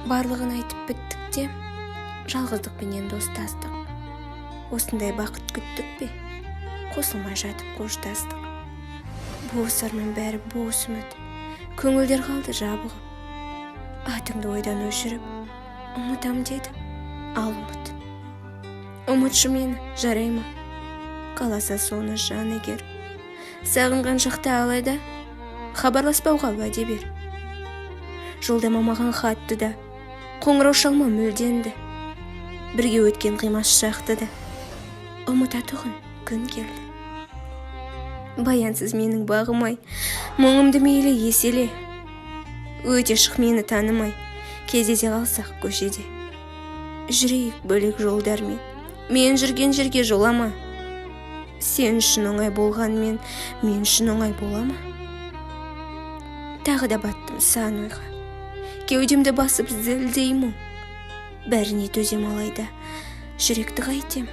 Барлығын айтып біттік те, жалғыздықпенен достастық. Осындай бақыт күттік пе, қосылмай жатып қоштастық. Бос арман бәрі бос үміт, көңілдер қалды жабығып. Атыңды ойдан өшіріп, ұмытам деді, ал ұмыт. Ұмытшы мені, жарай ма? Қаласа соны жан егер. Сағынған шақта алайда, хабарласпауға уәде бер. Жолдамамаған хатты да, қоңырау шалма мүлденді. Бірге өткен қимас шақты да, ұмытатұғын күн келді. Баянсыз менің бағымай, мұңымды мейлі еселе. Өте шық мені танымай, кездесе қалсақ көшеде. Жүрейік бөлек жолдармен, мен жүрген жерге жолама. Сен үшін оңай болғанмен, мен үшін оңай болама. Тағы да баттым сан ойға, кеудемді басып зілдей мұң. Бәріне төзем алайда, жүректі қайтем.